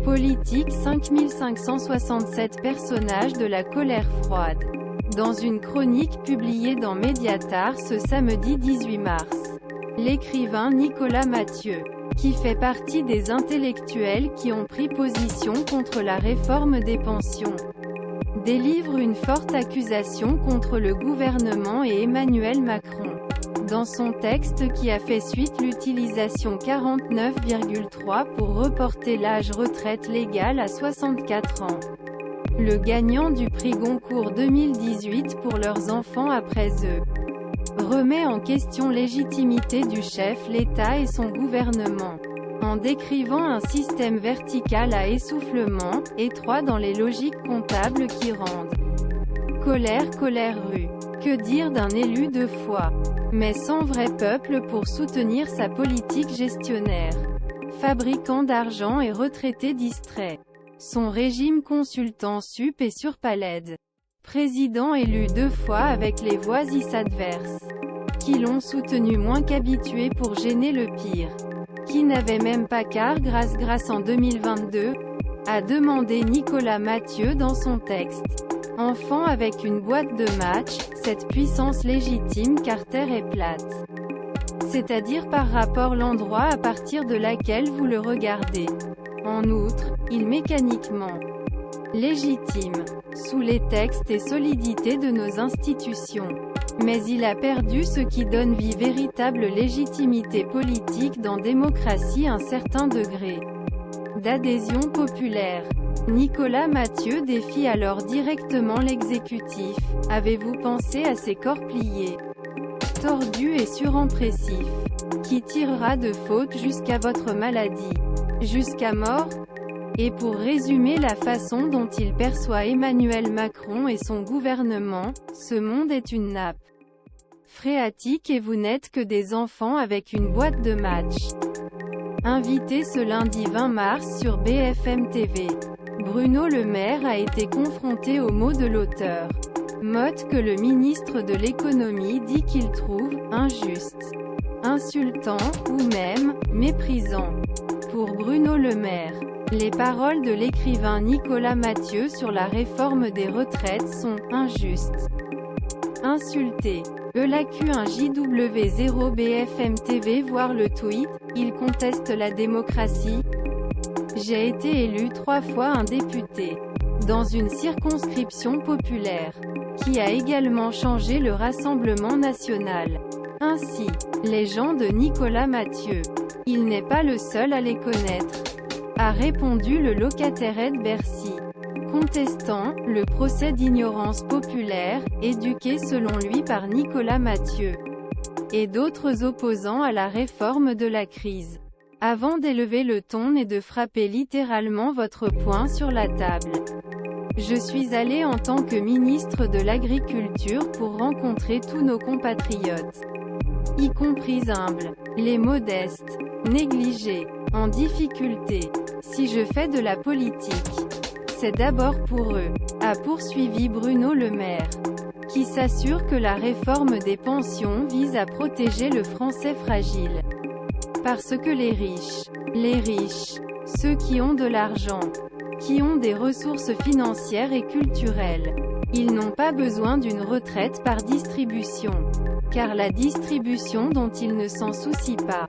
Politique 5567 Personnages de la colère froide. Dans une chronique publiée dans Mediator ce samedi 18 mars, l'écrivain Nicolas Mathieu, qui fait partie des intellectuels qui ont pris position contre la réforme des pensions, délivre une forte accusation contre le gouvernement et Emmanuel Macron. Dans son texte qui a fait suite l'utilisation 49,3 pour reporter l'âge retraite légal à 64 ans. Le gagnant du prix Goncourt 2018 pour leurs enfants après eux remet en question légitimité du chef l'État et son gouvernement, en décrivant un système vertical à essoufflement, étroit dans les logiques comptables qui rendent colère rue. Que dire d'un élu de foi, mais sans vrai peuple pour soutenir sa politique gestionnaire, fabricant d'argent et retraité distrait. Son régime consultant sup et surpalède. Président élu 2 fois avec les voix adverses, qui l'ont soutenu moins qu'habitué pour gêner le pire, qui n'avait même pas quart grâce en 2022, a demandé Nicolas Mathieu dans son texte. Enfant avec une boîte de match, cette puissance légitime car terre est plate. C'est-à-dire par rapport l'endroit à partir de laquelle vous le regardez. En outre, il mécaniquement légitime, sous les textes et solidité de nos institutions. Mais il a perdu ce qui donne vie véritable légitimité politique dans démocratie un certain degré d'adhésion populaire. Nicolas Mathieu défie alors directement l'exécutif. Avez-vous pensé à ces corps pliés, tordus et surimpressifs, qui tirera de faute jusqu'à votre maladie, jusqu'à mort? Et pour résumer la façon dont il perçoit Emmanuel Macron et son gouvernement, ce monde est une nappe phréatique et vous n'êtes que des enfants avec une boîte de match. Invité ce lundi 20 mars sur BFM TV. Bruno Le Maire a été confronté aux mots de l'auteur. Motte que le ministre de l'économie dit qu'il trouve « injuste », insultant, ou même « méprisant ». Pour Bruno Le Maire, les paroles de l'écrivain Nicolas Mathieu sur la réforme des retraites sont « injustes ». Insulté. ELAQ1 JW0 BFM TV voir le tweet, il conteste la démocratie. J'ai été élu 3 fois un député, dans une circonscription populaire, qui a également changé le Rassemblement national. Ainsi, les gens de Nicolas Mathieu. Il n'est pas le seul à les connaître, a répondu le locataire de Bercy, contestant le procès d'ignorance populaire, éduqué selon lui par Nicolas Mathieu, et d'autres opposants à la réforme de la crise. Avant d'élever le ton et de frapper littéralement votre poing sur la table. Je suis allé en tant que ministre de l'Agriculture pour rencontrer tous nos compatriotes, y compris humbles, les modestes, négligés, en difficulté. Si je fais de la politique, c'est d'abord pour eux, a poursuivi Bruno Le Maire, qui s'assure que la réforme des pensions vise à protéger le français fragile. Parce que les riches, ceux qui ont de l'argent, qui ont des ressources financières et culturelles, ils n'ont pas besoin d'une retraite par distribution, car la distribution dont ils ne s'en soucient pas.